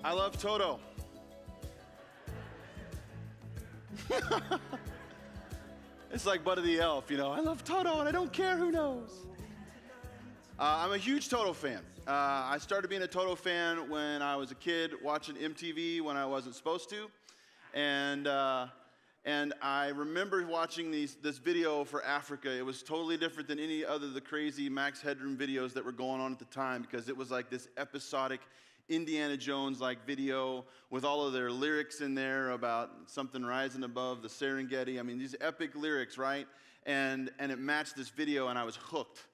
I love Toto. It's like Buddy the Elf, you know. I love Toto and I don't care who knows. I'm a huge Toto fan. I started being a Toto fan when I was a kid, watching MTV when I wasn't supposed to. And I remember watching this video for Africa. It was totally different than any other of the crazy Max Headroom videos that were going on at the time, because it was like this episodic Indiana Jones-like video with all of their lyrics in there about something rising above the Serengeti. I mean, these epic lyrics, right? And it matched this video, and I was hooked.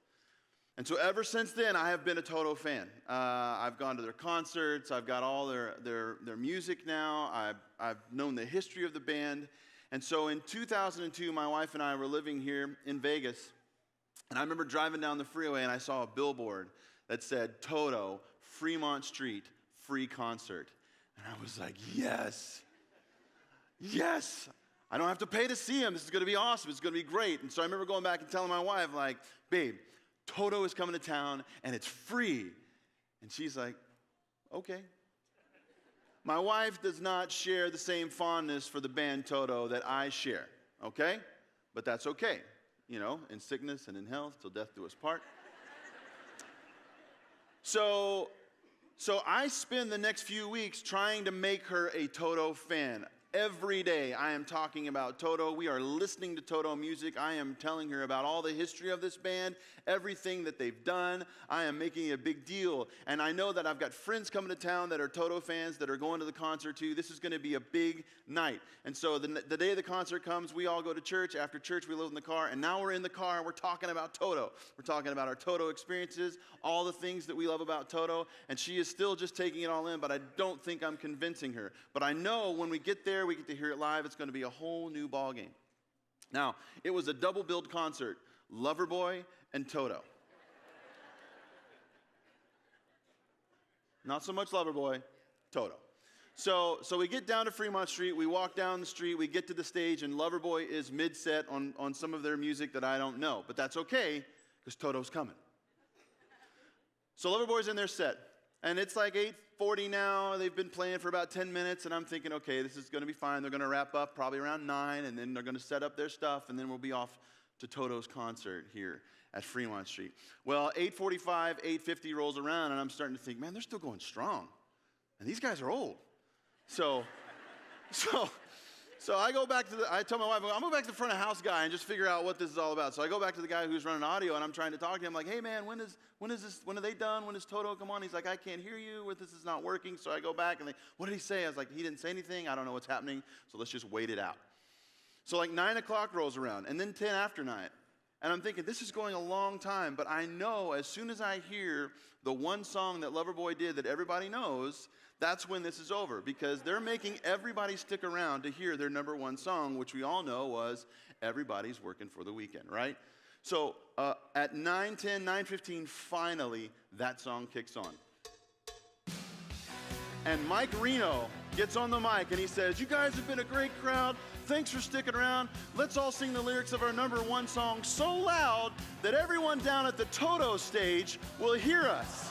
And so ever since then, I have been a Toto fan. I've gone to their concerts. I've got all their music now. I've known the history of the band. And so in 2002, my wife and I were living here in Vegas. And I remember driving down the freeway, and I saw a billboard that said, Toto, Fremont Street, free concert. And I was like, yes. Yes. I don't have to pay to see him. This is going to be awesome. It's going to be great. And so I remember going back and telling my wife, like, babe, Toto is coming to town, and it's free. And she's like, okay. My wife does not share the same fondness for the band Toto that I share, okay? But that's okay. You know, in sickness and in health, till death do us part. So I spend the next few weeks trying to make her a Toto fan. Every day I am talking about Toto. We are listening to Toto music. I am telling her about all the history of this band, everything that they've done. I am making a big deal. And I know that I've got friends coming to town that are Toto fans that are going to the concert too. This is going to be a big night. And so the day the concert comes, we all go to church. After church, we load in the car. And now we're in the car and we're talking about Toto. We're talking about our Toto experiences, all the things that we love about Toto. And she is still just taking it all in, but I don't think I'm convincing her. But I know when we get there, we get to hear it live. It's going to be a whole new ball game. Now, it was a double-billed concert, Loverboy and Toto. Not so much Loverboy, Toto. So we get down to Fremont Street, we walk down the street, we get to the stage, and Loverboy is mid-set on some of their music that I don't know. But that's okay, because Toto's coming. So Loverboy's in their set. And it's like 8:40 now. They've been playing for about 10 minutes, and I'm thinking, okay, this is going to be fine. They're going to wrap up probably around 9, and then they're going to set up their stuff, and then we'll be off to Toto's concert here at Fremont Street. Well, 8:45, 8:50 rolls around, and I'm starting to think, man, they're still going strong. And these guys are old. So I go back I tell my wife, I'm going back to the front of house guy and just figure out what this is all about. So I go back to the guy who's running audio, and I'm trying to talk to him like, hey man, when are they done? When does Toto come on? He's like, I can't hear you. This is not working. So I go back and what did he say? I was like, he didn't say anything. I don't know what's happening. So let's just wait it out. So like 9 o'clock rolls around, and then 10 after 9. And I'm thinking, this is going a long time, but I know as soon as I hear the one song that Loverboy did that everybody knows, that's when this is over, because they're making everybody stick around to hear their number one song, which we all know was Everybody's Working for the Weekend, right? So at 9:10, 9:15, finally, that song kicks on. And Mike Reno gets on the mic and he says, you guys have been a great crowd. Thanks for sticking around. Let's all sing the lyrics of our number one song so loud that everyone down at the Toto stage will hear us.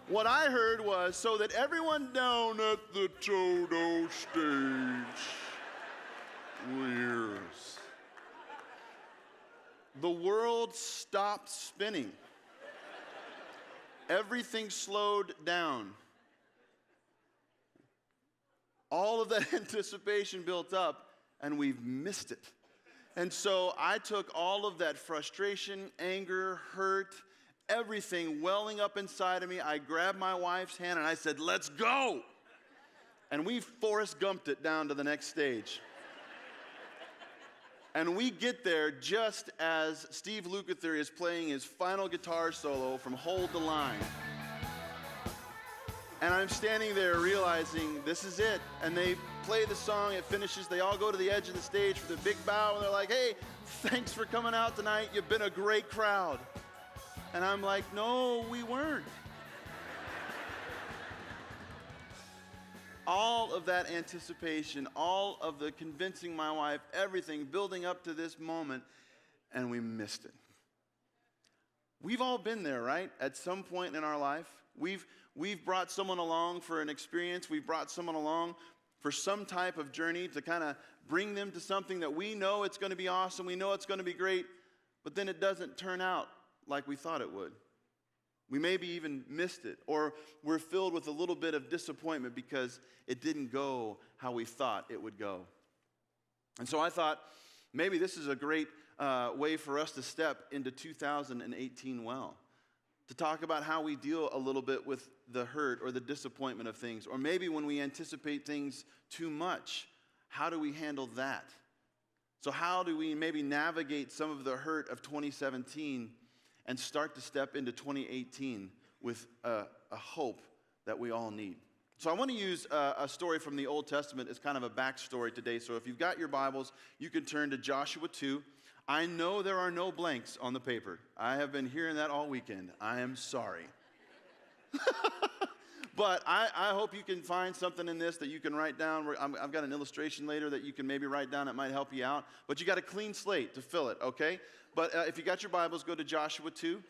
What I heard was, so that everyone down at the Toto stage will hear us. The world stopped spinning. Everything slowed down. All of that anticipation built up, and we've missed it. And so I took all of that frustration, anger, hurt, everything welling up inside of me. I grabbed my wife's hand and I said, let's go. And we Forrest Gumped it down to the next stage. And we get there just as Steve Lukather is playing his final guitar solo from Hold the Line. And I'm standing there realizing this is it. And they play the song, it finishes, they all go to the edge of the stage for the big bow, and they're like, hey, thanks for coming out tonight. You've been a great crowd. And I'm like, no, we weren't. All of that anticipation, all of the convincing my wife, everything building up to this moment, and we missed it. We've all been there, right? At some point in our life, we've brought someone along for an experience. We've brought someone along for some type of journey to kind of bring them to something that we know it's going to be awesome. We know it's going to be great, but then it doesn't turn out like we thought it would. We maybe even missed it, or we're filled with a little bit of disappointment because it didn't go how we thought it would go. And so I thought maybe this is a great way for us to step into 2018 well, to talk about how we deal a little bit with the hurt or the disappointment of things, or maybe when we anticipate things too much, how do we handle that? So how do we maybe navigate some of the hurt of 2017 and start to step into 2018 with a hope that we all need? So I want to use a story from the Old Testament as kind of a backstory today. So if you've got your Bibles, you can turn to Joshua 2. I know there are no blanks on the paper. I have been hearing that all weekend. I am sorry. But I hope you can find something in this that you can write down. I've got an illustration later that you can maybe write down that might help you out. But you got a clean slate to fill it, okay? But if you got your Bibles, go to Joshua 2.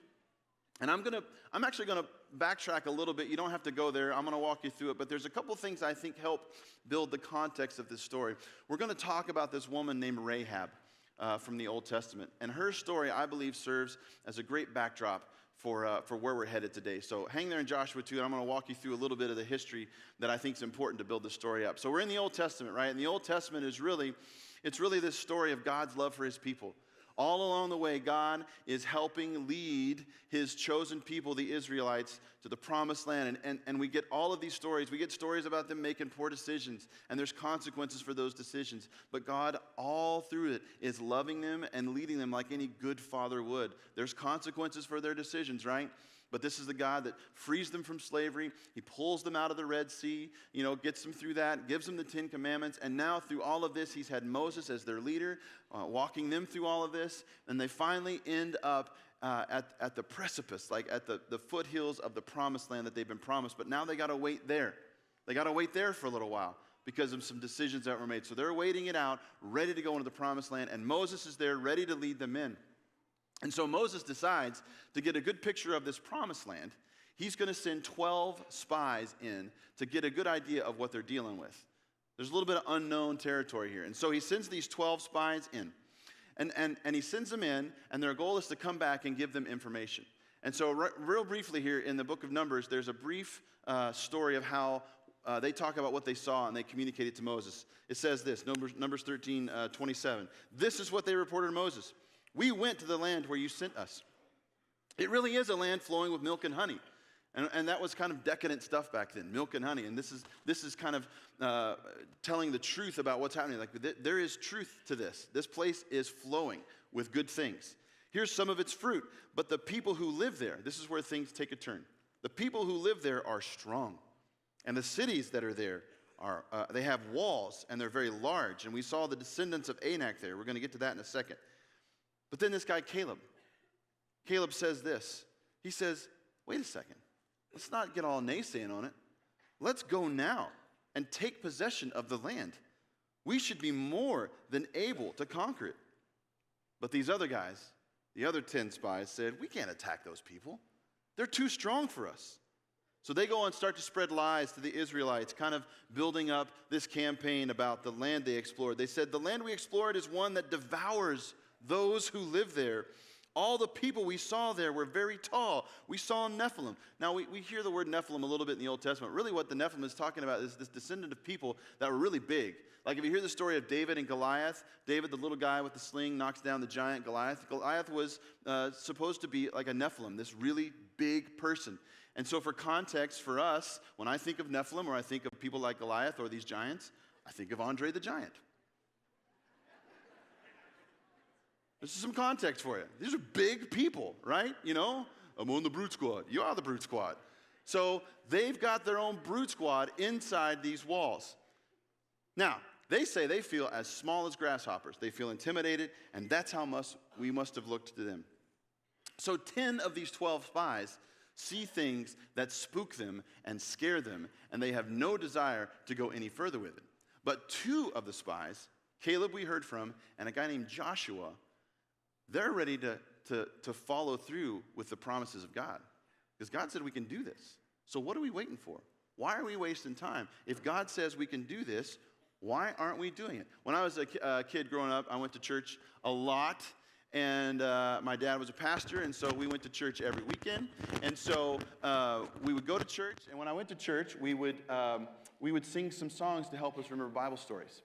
And I'm actually going to backtrack a little bit. You don't have to go there. I'm going to walk you through it. But there's a couple things I think help build the context of this story. We're going to talk about this woman named Rahab from the Old Testament. And her story, I believe, serves as a great backdrop for where we're headed today. So hang there in Joshua 2, and I'm going to walk you through a little bit of the history that I think is important to build the story up. So we're in the Old Testament, right? And the Old Testament is really this story of God's love for his people. All along the way, God is helping lead his chosen people, the Israelites, to the promised land. And we get all of these stories. We get stories about them making poor decisions, and there's consequences for those decisions. But God, all through it, is loving them and leading them like any good father would. There's consequences for their decisions, right? But this is the God that frees them from slavery. He pulls them out of the Red Sea, gets them through that, gives them the 10 Commandments. And now through all of this, he's had Moses as their leader, walking them through all of this. And they finally end up at the precipice, like at the foothills of the promised land that they've been promised. But now they got to wait there. They got to wait there for a little while because of some decisions that were made. So they're waiting it out, ready to go into the promised land. And Moses is there, ready to lead them in. And so Moses decides to get a good picture of this promised land. He's going to send 12 spies in to get a good idea of what they're dealing with. There's a little bit of unknown territory here. And so he sends these 12 spies in. And he sends them in, and their goal is to come back and give them information. And so real briefly here in the book of Numbers, there's a brief story of how they talk about what they saw, and they communicate it to Moses. It says this, Numbers 13:27. This is what they reported to Moses. We went to the land where you sent us. It really is a land flowing with milk and honey. And that was kind of decadent stuff back then, milk and honey. And this is kind of telling the truth about what's happening. Like there is truth to this. This place is flowing with good things. Here's some of its fruit. But the people who live there, this is where things take a turn. The people who live there are strong. And the cities that are there, they have walls, and they're very large. And we saw the descendants of Anak there. We're going to get to that in a second. But then this guy, Caleb says this. He says, wait a second. Let's not get all naysaying on it. Let's go now and take possession of the land. We should be more than able to conquer it. But these other guys, the other 10 spies, said, we can't attack those people. They're too strong for us. So they go and start to spread lies to the Israelites, kind of building up this campaign about the land they explored. They said, the land we explored is one that devours those who live there. All the people we saw there were very tall. We saw Nephilim. Now, we hear the word Nephilim a little bit in the Old Testament. Really what the Nephilim is talking about is this descendant of people that were really big. Like if you hear the story of David and Goliath, David, the little guy with the sling, knocks down the giant Goliath. Goliath was supposed to be like a Nephilim, this really big person. And so for context for us, when I think of Nephilim or I think of people like Goliath or these giants, I think of Andre the Giant. This is some context for you. These are big people, right? I'm on the brute squad. You are the brute squad. So they've got their own brute squad inside these walls. Now, they say they feel as small as grasshoppers. They feel intimidated, and that's how we must have looked to them. So 10 of these 12 spies see things that spook them and scare them, and they have no desire to go any further with it. But 2 of the spies, Caleb we heard from, and a guy named Joshua, they're ready to follow through with the promises of God. Because God said we can do this. So what are we waiting for? Why are we wasting time? If God says we can do this, why aren't we doing it? When I was a kid growing up, I went to church a lot. And my dad was a pastor, and so we went to church every weekend. And so we would go to church, and when I went to church, we would sing some songs to help us remember Bible stories.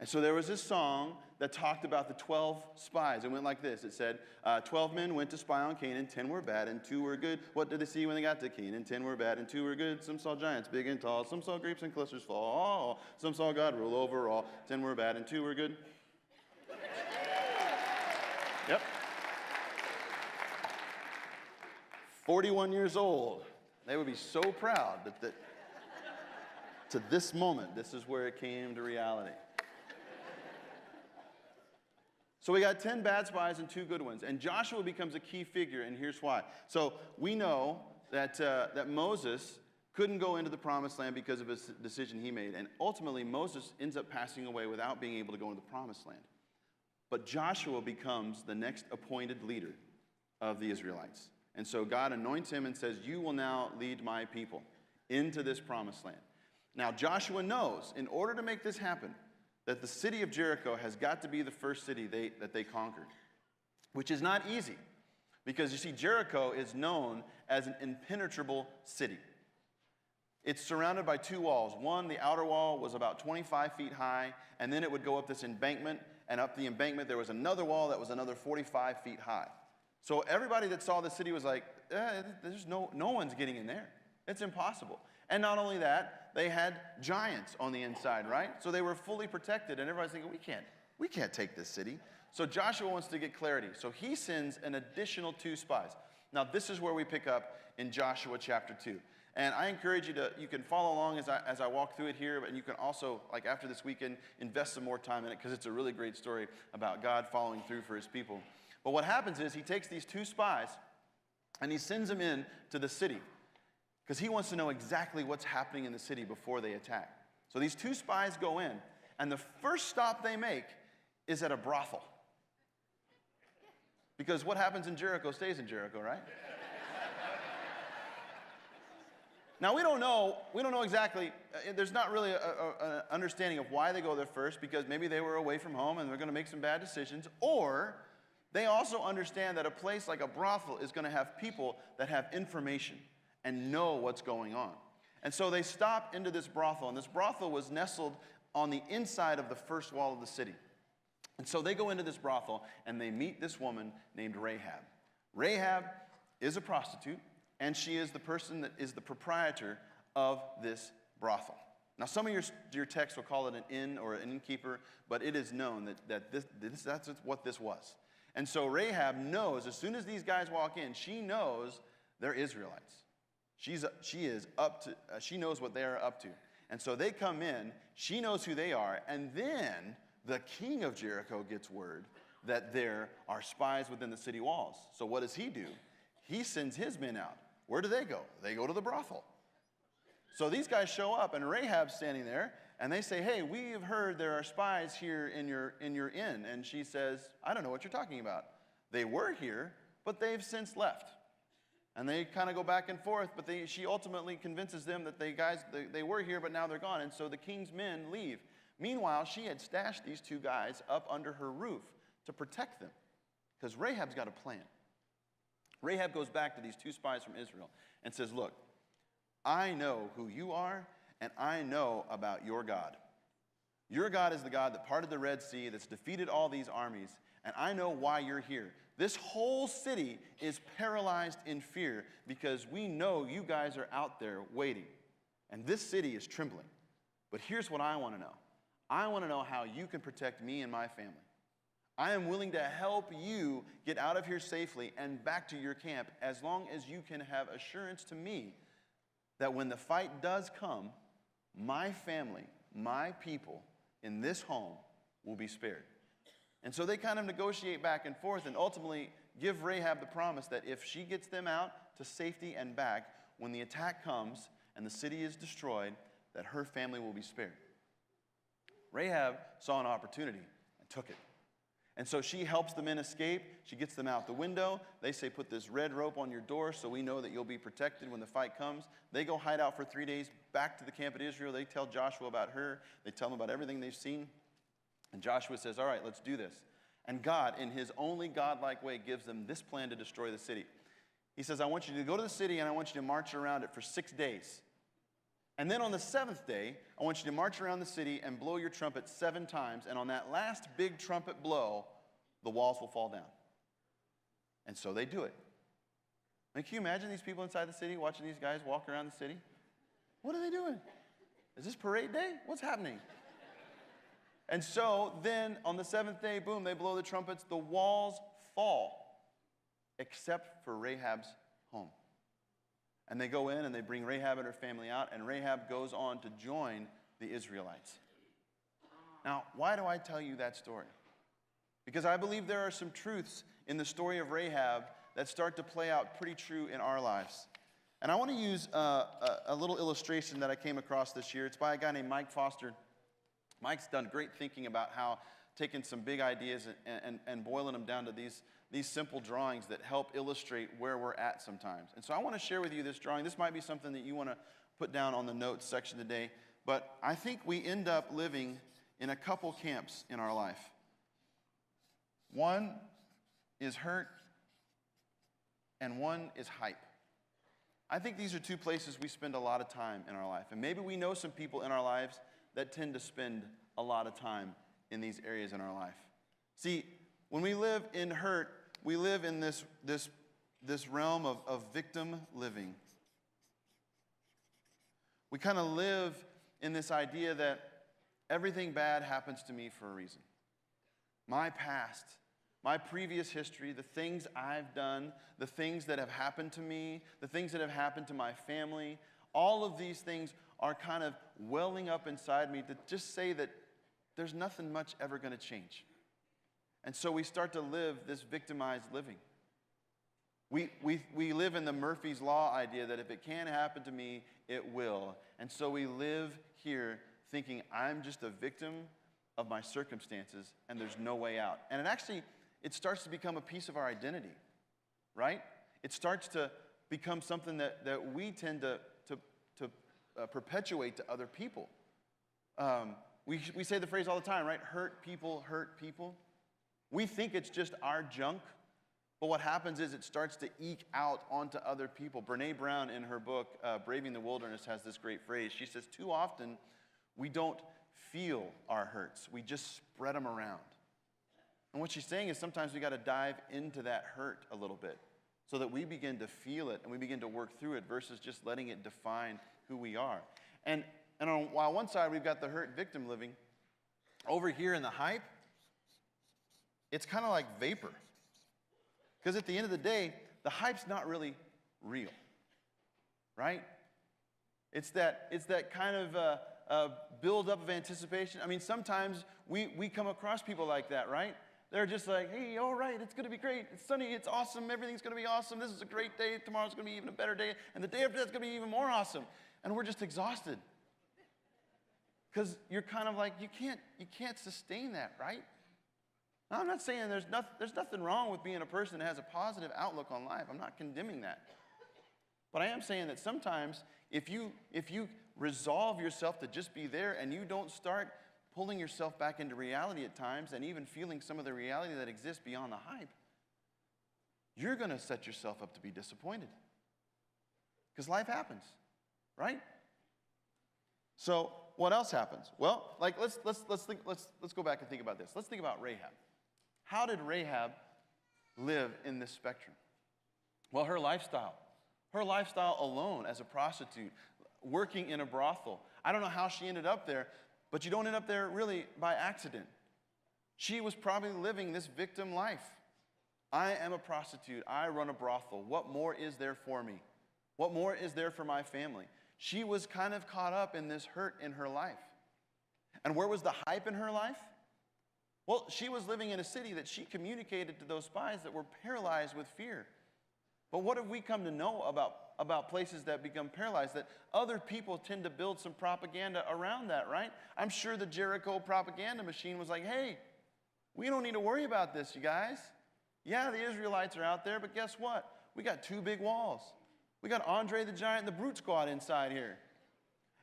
And so there was this song that talked about the 12 spies. It went like this. It said, 12 men went to spy on Canaan, 10 were bad, and 2 were good. What did they see when they got to Canaan? 10 were bad, and 2 were good. Some saw giants, big and tall. Some saw grapes and clusters fall. Some saw God rule over all. 10 were bad, and 2 were good. Yep. 41 years old. They would be so proud that to this moment, this is where it came to reality. So we got 10 bad spies and 2 good ones. And Joshua becomes a key figure, and here's why. So we know that Moses couldn't go into the promised land because of his decision he made. And ultimately, Moses ends up passing away without being able to go into the promised land. But Joshua becomes the next appointed leader of the Israelites. And so God anoints him and says, you will now lead my people into this promised land. Now Joshua knows, in order to make this happen, that the city of Jericho has got to be the first city that they conquered, which is not easy. Because you see, Jericho is known as an impenetrable city. It's surrounded by 2 walls. One, the outer wall, was about 25 feet high, and then it would go up this embankment, and up the embankment there was another wall that was another 45 feet high. So everybody that saw the city was like, there's no one's getting in there. It's impossible. And not only that, they had giants on the inside, right? So they were fully protected, and everybody's thinking, we can't take this city. So Joshua wants to get clarity. So he sends an additional 2 spies. Now this is where we pick up in Joshua chapter 2. And I encourage you can follow along as I walk through it here, but you can also, like after this weekend, invest some more time in it because it's a really great story about God following through for his people. But what happens is he takes these 2 spies and he sends them in to the city because he wants to know exactly what's happening in the city before they attack. So these 2 spies go in, and the first stop they make is at a brothel. Because what happens in Jericho stays in Jericho, right? Now, we don't know exactly, there's not really an understanding of why they go there first, because maybe they were away from home and they're going to make some bad decisions, or they also understand that a place like a brothel is going to have people that have information and know what's going on. And so they stop into this brothel, and this brothel was nestled on the inside of the first wall of the city. And so they go into this brothel, and they meet this woman named Rahab. Rahab is a prostitute, and she is the person that is the proprietor of this brothel. Now, some of your texts will call it an inn or an innkeeper, but it is known that's what this was. And so Rahab knows, as soon as these guys walk in, she knows they're Israelites. She knows what they are up to. And so they come in, she knows who they are, and then the king of Jericho gets word that there are spies within the city walls. So what does he do? He sends his men out. Where do they go? They go to the brothel. So these guys show up, and Rahab's standing there, and they say, hey, we have heard there are spies here in your inn. And she says, I don't know what you're talking about. They were here, but they've since left. And they kind of go back and forth, but she ultimately convinces them that they were here, but now they're gone. And so the king's men leave. Meanwhile, she had stashed these 2 guys up under her roof to protect them, because Rahab's got a plan. Rahab goes back to these 2 spies from Israel and says, look, I know who you are, and I know about your God. Your God is the God that parted the Red Sea, that's defeated all these armies, and I know why you're here. This whole city is paralyzed in fear because we know you guys are out there waiting, and this city is trembling. But here's what I want to know. I want to know how you can protect me and my family. I am willing to help you get out of here safely and back to your camp as long as you can have assurance to me that when the fight does come, my family, my people in this home will be spared. And so they kind of negotiate back and forth and ultimately give Rahab the promise that if she gets them out to safety and back, when the attack comes and the city is destroyed, that her family will be spared. Rahab saw an opportunity and took it. And so she helps the men escape. She gets them out the window. They say, put this red rope on your door so we know that you'll be protected when the fight comes. They go hide out for 3 days back to the camp at Israel. They tell Joshua about her. They tell him about everything they've seen. And Joshua says, all right, let's do this. And God, in his only God-like way, gives them this plan to destroy the city. He says, I want you to go to the city and I want you to march around it for 6 days. And then on the 7th day, I want you to march around the city and blow your trumpet 7 times. And on that last big trumpet blow, the walls will fall down. And so they do it. I mean, can you imagine these people inside the city watching these guys walk around the city? What are they doing? Is this parade day? What's happening? And so then on the 7th day, boom, they blow the trumpets. The walls fall, except for Rahab's home. And they go in and they bring Rahab and her family out, and Rahab goes on to join the Israelites. Now, why do I tell you that story? Because I believe there are some truths in the story of Rahab that start to play out pretty true in our lives. And I want to use a little illustration that I came across this year. It's by a guy named Mike Foster. Mike's done great thinking about how taking some big ideas and boiling them down to these simple drawings that help illustrate where we're at sometimes. And so I want to share with you this drawing. This might be something that you want to put down on the notes section today. But I think we end up living in a couple camps in our life. One is hurt, and one is hype. I think these are two places we spend a lot of time in our life. And maybe we know some people in our lives that tend to spend a lot of time in these areas in our life. See, when we live in hurt, we live in this realm of victim living. We kind of live in this idea that everything bad happens to me for a reason. My past, my previous history, the things I've done, the things that have happened to me, the things that have happened to my family, all of these things are kind of welling up inside me to just say that there's nothing much ever going to change. And so we start to live this victimized living. We live in the Murphy's Law idea that if it can happen to me, it will. And so we live here thinking I'm just a victim of my circumstances and there's no way out. And it starts to become a piece of our identity, right? It starts to become something that we tend to perpetuate to other people. We say the phrase all the time, right? Hurt people hurt people. We think it's just our junk, but what happens is it starts to eke out onto other people. Brene Brown, in her book, Braving the Wilderness, has this great phrase. She says, too often, we don't feel our hurts. We just spread them around. And what she's saying is sometimes we got to dive into that hurt a little bit so that we begin to feel it and we begin to work through it versus just letting it define who we are. And while on one side we've got the hurt victim living, over here in the hype, it's kind of like vapor. Because at the end of the day, the hype's not really real, right? It's that kind of build-up of anticipation. I mean, sometimes we come across people like that, right? They're just like, hey, all right, it's going to be great. It's sunny. It's awesome. Everything's going to be awesome. This is a great day. Tomorrow's going to be even a better day. And the day after that's going to be even more awesome. And we're just exhausted. Because you're kind of like, you can't sustain that, right? Now, I'm not saying there's nothing wrong with being a person that has a positive outlook on life. I'm not condemning that. But I am saying that sometimes if you resolve yourself to just be there and you don't start pulling yourself back into reality at times and even feeling some of the reality that exists beyond the hype, you're going to set yourself up to be disappointed. Because life happens, right? So what else happens? Well, like let's go back and think about this. Let's think about Rahab. How did Rahab live in this spectrum? Well, her lifestyle alone as a prostitute, working in a brothel. I don't know how she ended up there, but you don't end up there really by accident. She was probably living this victim life. I am a prostitute. I run a brothel. What more is there for me? What more is there for my family? She was kind of caught up in this hurt in her life. And where was the hype in her life? Well, she was living in a city that she communicated to those spies that were paralyzed with fear. But what have we come to know about places that become paralyzed? That other people tend to build some propaganda around that, right? I'm sure the Jericho propaganda machine was like, hey, We don't need to worry about this, you guys. Yeah, the Israelites are out there, but guess what? We got 2 big walls. We got Andre the Giant and the Brute Squad inside here.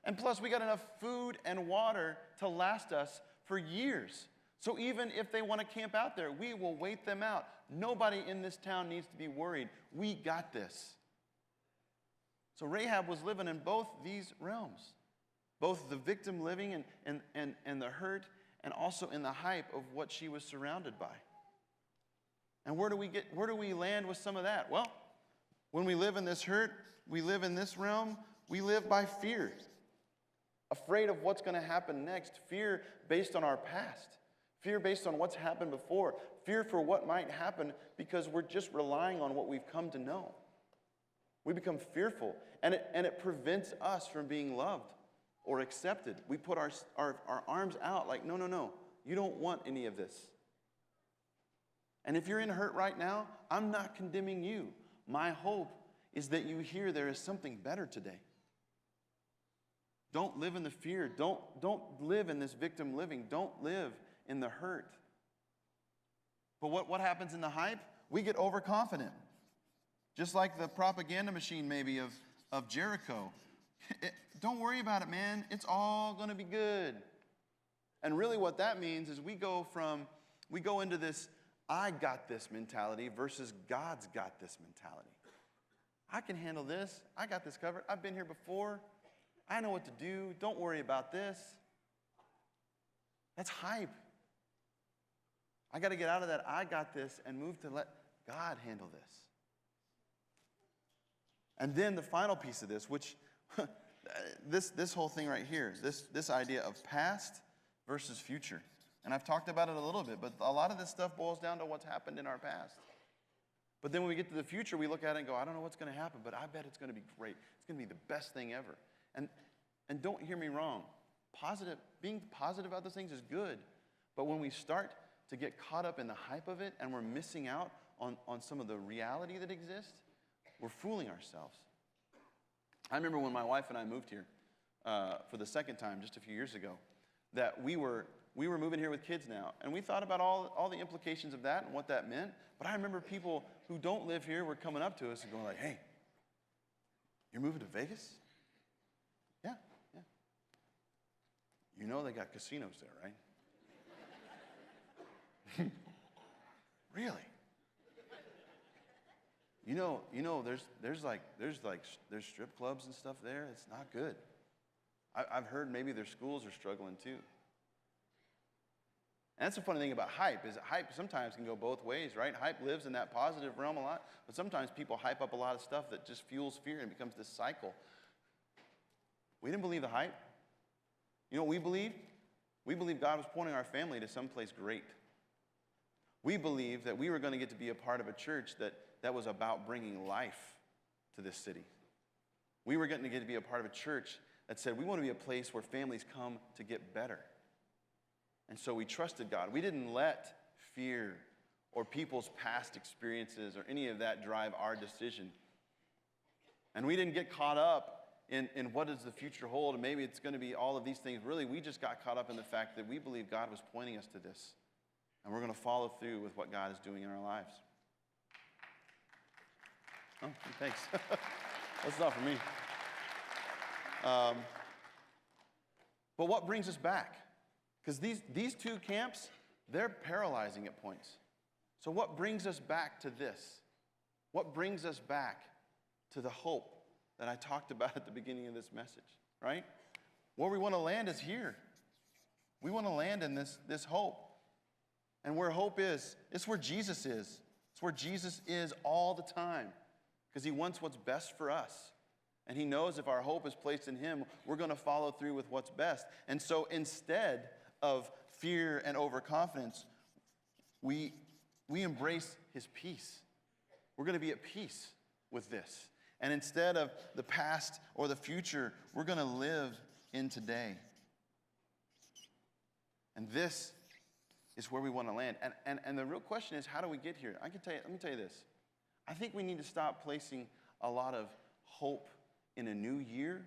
And plus, we got enough food and water to last us for years. So even if they want to camp out there, we will wait them out. Nobody in this town needs to be worried. We got this. So Rahab was living in both these realms, both the victim living and the hurt, and also in the hype of what she was surrounded by. And where do we land with some of that? Well, when we live in this hurt, we live in this realm, we live by fear. Afraid of what's going to happen next, fear based on our past, fear based on what's happened before, fear for what might happen because we're just relying on what we've come to know. We become fearful, and it prevents us from being loved or accepted. We put our arms out like, no, you don't want any of this. And if you're in hurt right now, I'm not condemning you. My hope is that you hear there is something better today. Don't live in the fear. Don't live in this victim living. Don't live in the hurt. But what happens in the hype? We get overconfident. Just like the propaganda machine maybe of Jericho. Don't worry about it, man. It's all going to be good. And really what that means is we go into this I got this mentality versus God's got this mentality. I can handle this. I got this covered. I've been here before. I know what to do. Don't worry about this. That's hype. I got to get out of that I got this and move to let God handle this. And then the final piece of this, which this whole thing right here, this idea of past versus future. And I've talked about it a little bit, but a lot of this stuff boils down to what's happened in our past. But then when we get to the future, we look at it and go, I don't know what's going to happen, but I bet it's going to be great. It's going to be the best thing ever. And don't hear me wrong. Being positive about those things is good. But when we start to get caught up in the hype of it and we're missing out on some of the reality that exists, we're fooling ourselves. I remember when my wife and I moved here for the second time just a few years ago, that we were moving here with kids now, and we thought about all the implications of that and what that meant. But I remember people who don't live here were coming up to us and going like, hey, you're moving to Vegas? Yeah. You know they got casinos there, right? Really? You know there's strip clubs and stuff there. It's not good. I've heard maybe their schools are struggling too. And that's the funny thing about hype, is that hype sometimes can go both ways, right? Hype lives in that positive realm a lot, but sometimes people hype up a lot of stuff that just fuels fear and becomes this cycle. We didn't believe the hype. You know what we believed? We believed God was pointing our family to someplace great. We believed that we were going to get to be a part of a church that was about bringing life to this city. We were going to get to be a part of a church that said we want to be a place where families come to get better. And so we trusted God. We didn't let fear or people's past experiences or any of that drive our decision. And we didn't get caught up in what does the future hold, and maybe it's going to be all of these things. Really, we just got caught up in the fact that we believe God was pointing us to this. And we're going to follow through with what God is doing in our lives. Oh, thanks. That's not for me. But what brings us back? Because these two camps, they're paralyzing at points. So what brings us back to this? What brings us back to the hope that I talked about at the beginning of this message, right? Where we want to land is here. We want to land in this hope. And where hope is, it's where Jesus is. It's where Jesus is all the time, because he wants what's best for us. And he knows if our hope is placed in him, we're going to follow through with what's best. And so instead of fear and overconfidence, we embrace his peace. We're going to be at peace with this. And instead of the past or the future, we're going to live in today. And this is where we want to land. And the real question is, how do we get here? Let me tell you this. I think we need to stop placing a lot of hope in a new year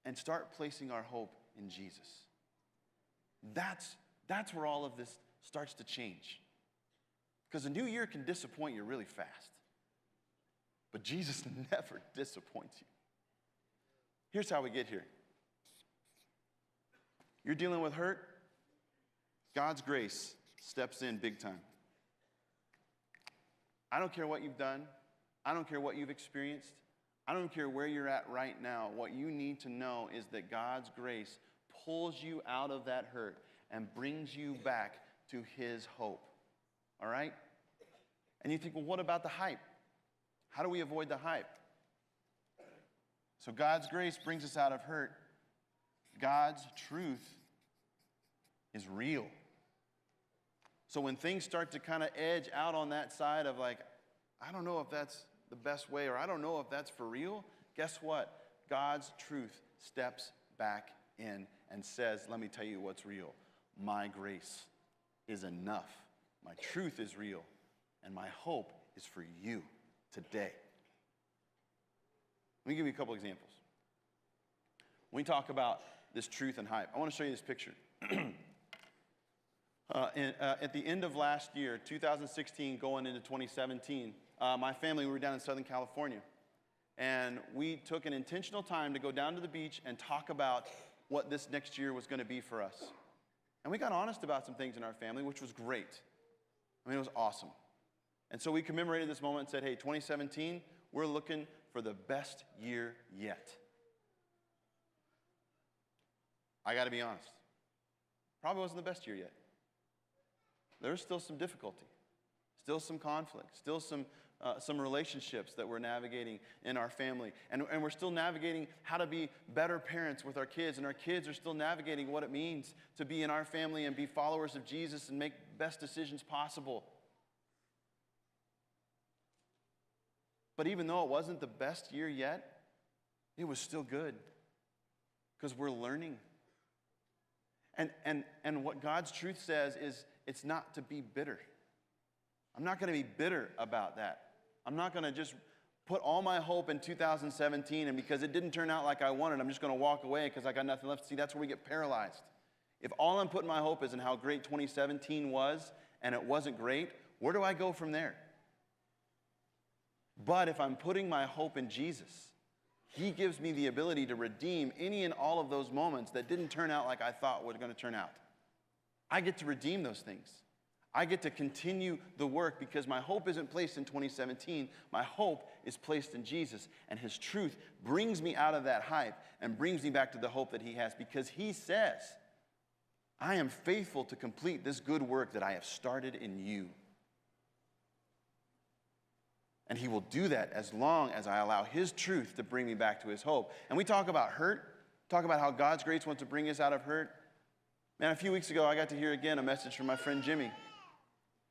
and start placing our hope in Jesus. That's where all of this starts to change. Because a new year can disappoint you really fast. But Jesus never disappoints you. Here's how we get here. You're dealing with hurt. God's grace steps in big time. I don't care what you've done. I don't care what you've experienced. I don't care where you're at right now. What you need to know is that God's grace pulls you out of that hurt and brings you back to his hope. All right? And you think, well, what about the hype? How do we avoid the hype? So God's grace brings us out of hurt. God's truth is real. So when things start to kind of edge out on that side of like, I don't know if that's the best way, or I don't know if that's for real, guess what? God's truth steps back in and says, let me tell you what's real. My grace is enough. My truth is real. And my hope is for you today. Let me give you a couple examples. When we talk about this truth and hype, I want to show you this picture. At the end of last year, 2016, going into 2017, my family, we were down in Southern California. And we took an intentional time to go down to the beach and talk about what this next year was going to be for us. And we got honest about some things in our family, which was great. I mean, it was awesome. And so we commemorated this moment and said, hey, 2017, we're looking for the best year yet. I got to be honest. Probably wasn't the best year yet. There's still some difficulty, still some conflict, still some relationships that we're navigating in our family. And we're still navigating how to be better parents with our kids. And our kids are still navigating what it means to be in our family and be followers of Jesus and make best decisions possible. But even though it wasn't the best year yet, it was still good because we're learning. And what God's truth says is it's not to be bitter. I'm not going to be bitter about that. I'm not going to just put all my hope in 2017 and because it didn't turn out like I wanted, I'm just going to walk away because I got nothing left. See, that's where we get paralyzed. If all I'm putting my hope is in how great 2017 was and it wasn't great, where do I go from there? But if I'm putting my hope in Jesus, he gives me the ability to redeem any and all of those moments that didn't turn out like I thought were going to turn out. I get to redeem those things. I get to continue the work because my hope isn't placed in 2017. My hope is placed in Jesus, and his truth brings me out of that hype and brings me back to the hope that he has because he says, I am faithful to complete this good work that I have started in you. And he will do that as long as I allow his truth to bring me back to his hope. And we talk about hurt, talk about how God's grace wants to bring us out of hurt. Man, a few weeks ago, I got to hear again a message from my friend Jimmy.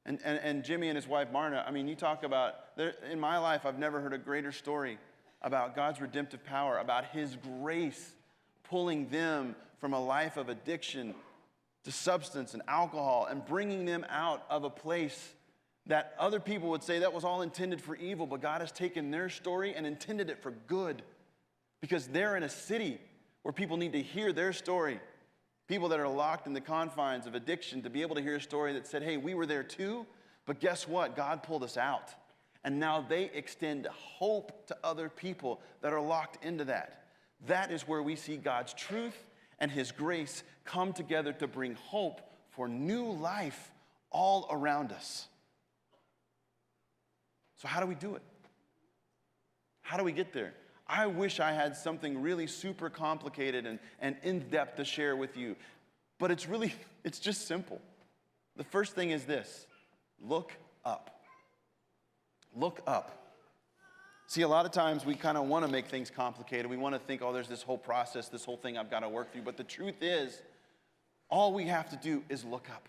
And Jimmy and his wife Marna, I mean, you talk about, in my life, I've never heard a greater story about God's redemptive power, about his grace pulling them from a life of addiction to substance and alcohol and bringing them out of a place that other people would say that was all intended for evil, but God has taken their story and intended it for good because they're in a city where people need to hear their story. People that are locked in the confines of addiction to be able to hear a story that said, hey, we were there too, but guess what? God pulled us out. And now they extend hope to other people that are locked into that. That is where we see God's truth and his grace come together to bring hope for new life all around us. So how do we do it? How do we get there? I wish I had something really super complicated and in-depth to share with you. But it's just simple. The first thing is this. Look up. Look up. See, a lot of times we kind of want to make things complicated. We want to think, oh, there's this whole process, this whole thing I've got to work through. But the truth is, all we have to do is look up.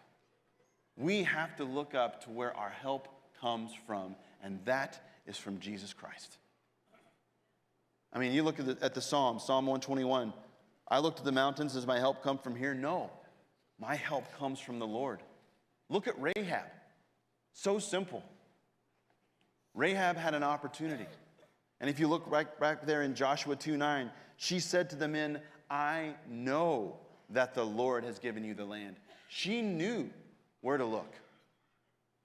We have to look up to where our help comes from, and that is from Jesus Christ. I mean, you look at the Psalm 121. I look to the mountains, does my help come from here? No, my help comes from the Lord. Look at Rahab. So simple. Rahab had an opportunity. And if you look right back there in Joshua 2:9, she said to the men, I know that the Lord has given you the land. She knew where to look.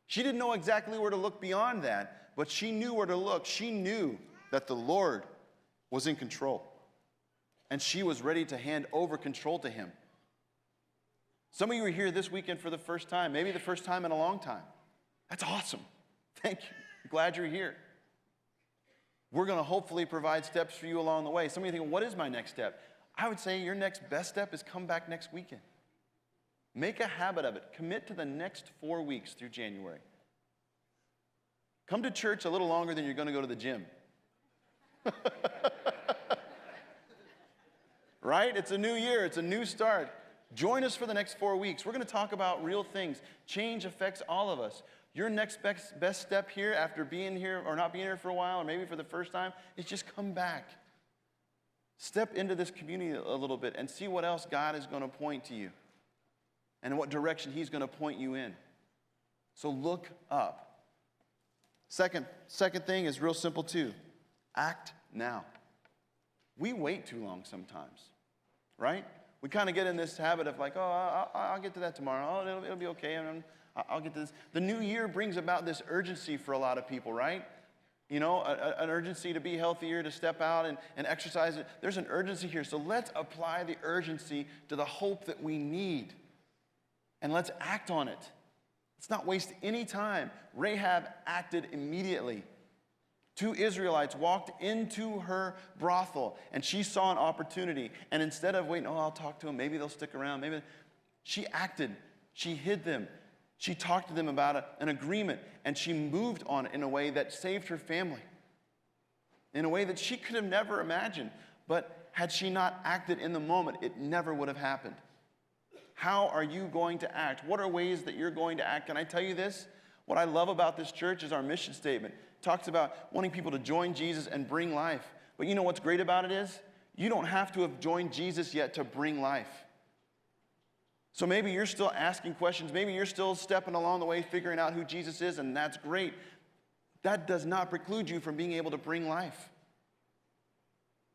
She didn't know exactly where to look beyond that, but she knew where to look. She knew that the Lord was in control, and she was ready to hand over control to him. Some of you are here this weekend for the first time, maybe the first time in a long time. That's awesome. Thank you. I'm glad you're here. We're going to hopefully provide steps for you along the way. Some of you think, what is my next step? I would say your next best step is come back next weekend. Make a habit of it. Commit to the next 4 weeks through January. Come to church a little longer than you're going to go to the gym. Right? It's a new year. It's a new start. Join us for the next 4 weeks. We're going to talk about real things. Change affects all of us. Your next best step here after being here or not being here for a while or maybe for the first time is just come back. Step into this community a little bit and see what else God is going to point to you and what direction he's going to point you in. So look up. Second thing is real simple too. Act now. We wait too long sometimes, right? We kind of get in this habit of like, oh, I'll get to that tomorrow. Oh, it'll be okay. I'll get to this. The new year brings about this urgency for a lot of people, right? You know, an urgency to be healthier, to step out and exercise. There's an urgency here. So let's apply the urgency to the hope that we need. And let's act on it. Let's not waste any time. Rahab acted immediately. 2 Israelites walked into her brothel, and she saw an opportunity. And instead of waiting, I'll talk to them, maybe they'll stick around, she acted. She hid them. She talked to them about an agreement, and she moved on it in a way that saved her family, in a way that she could have never imagined. But had she not acted in the moment, it never would have happened. How are you going to act? What are ways that you're going to act? Can I tell you this? What I love about this church is our mission statement. It talks about wanting people to join Jesus and bring life. But you know what's great about it is? You don't have to have joined Jesus yet to bring life. So maybe you're still asking questions. Maybe you're still stepping along the way, figuring out who Jesus is, and that's great. That does not preclude you from being able to bring life.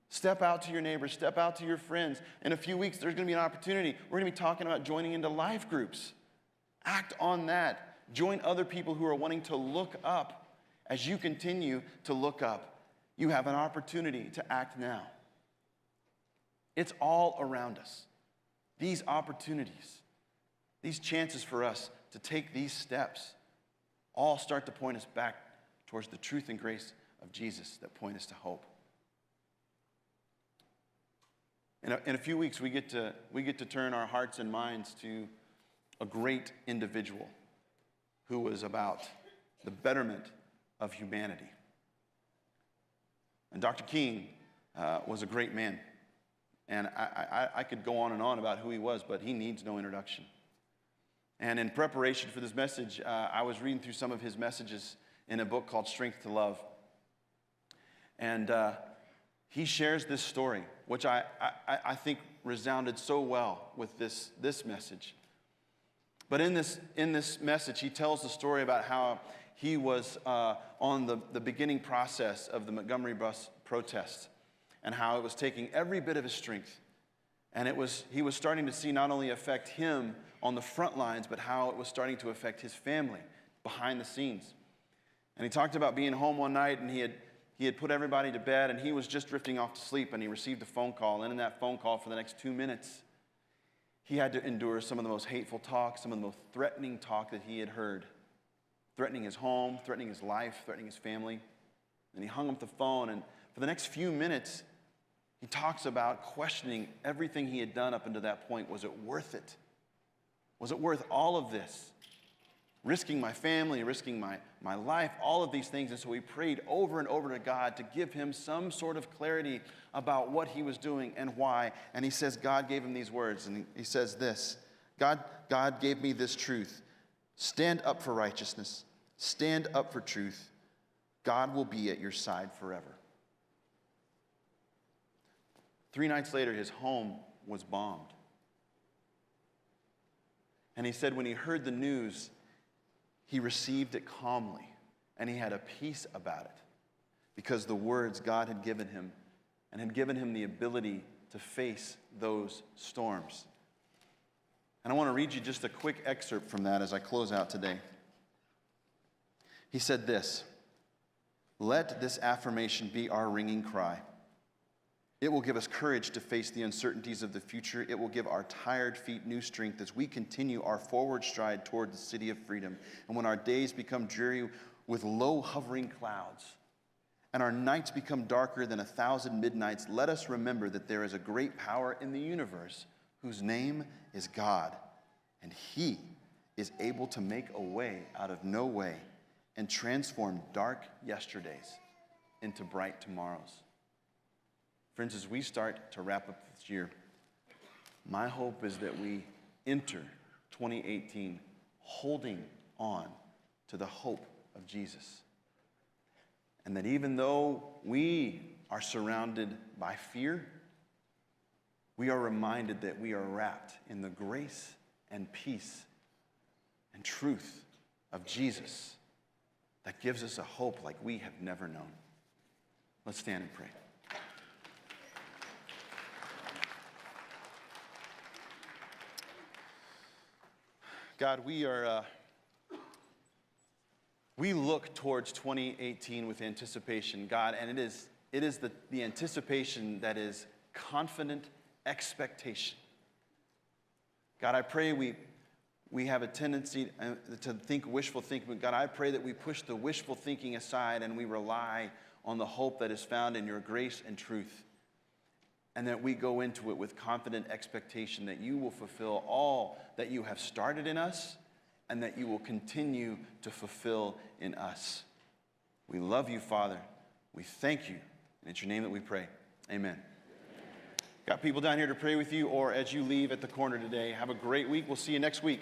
Step out to your neighbors. Step out to your friends. In a few weeks, there's going to be an opportunity. We're going to be talking about joining into life groups. Act on that. Join other people who are wanting to look up. As you continue to look up, you have an opportunity to act now. It's all around us. These opportunities, these chances for us to take these steps all start to point us back towards the truth and grace of Jesus that point us to hope. In a few weeks, we get to turn our hearts and minds to a great individual who was about the betterment of humanity. And Dr. King was a great man. And I could go on and on about who he was, but he needs no introduction. And in preparation for this message, I was reading through some of his messages in a book called Strength to Love. And he shares this story, which I think resounded so well with this message. But in this message, he tells the story about how he was on the beginning process of the Montgomery bus protests, and how it was taking every bit of his strength. And he was starting to see not only affect him on the front lines, but how it was starting to affect his family behind the scenes. And he talked about being home one night, and he had put everybody to bed, and he was just drifting off to sleep, and he received a phone call. And in that phone call, for the next 2 minutes, he had to endure some of the most hateful talk, some of the most threatening talk that he had heard. Threatening his home, threatening his life, threatening his family. And he hung up the phone, and for the next few minutes, he talks about questioning everything he had done up until that point. Was it worth it? Was it worth all of this? Risking my family, risking my life, all of these things. And so he prayed over and over to God to give him some sort of clarity about what he was doing and why. And he says God gave him these words. And he says this, God gave me this truth. Stand up for righteousness. Stand up for truth. God will be at your side forever. 3 nights later, his home was bombed. And he said when he heard the news, he received it calmly, and he had a peace about it because the words God had given him and had given him the ability to face those storms. And I want to read you just a quick excerpt from that as I close out today. He said this, "Let this affirmation be our ringing cry. It will give us courage to face the uncertainties of the future. It will give our tired feet new strength as we continue our forward stride toward the city of freedom. And when our days become dreary with low hovering clouds, and our nights become darker than 1,000 midnights, let us remember that there is a great power in the universe whose name is God, and He is able to make a way out of no way and transform dark yesterdays into bright tomorrows." Friends, as we start to wrap up this year, my hope is that we enter 2018 holding on to the hope of Jesus. And that even though we are surrounded by fear, we are reminded that we are wrapped in the grace and peace and truth of Jesus that gives us a hope like we have never known. Let's stand and pray. God, we look towards 2018 with anticipation, God, and it is the anticipation that is confident expectation. God, I pray we have a tendency to think wishful thinking, but God, I pray that we push the wishful thinking aside and we rely on the hope that is found in your grace and truth, and that we go into it with confident expectation that you will fulfill all that you have started in us and that you will continue to fulfill in us. We love you, Father. We thank you. And it's your name that we pray. Amen. Got people down here to pray with you, or as you leave at the corner today. Have a great week. We'll see you next week.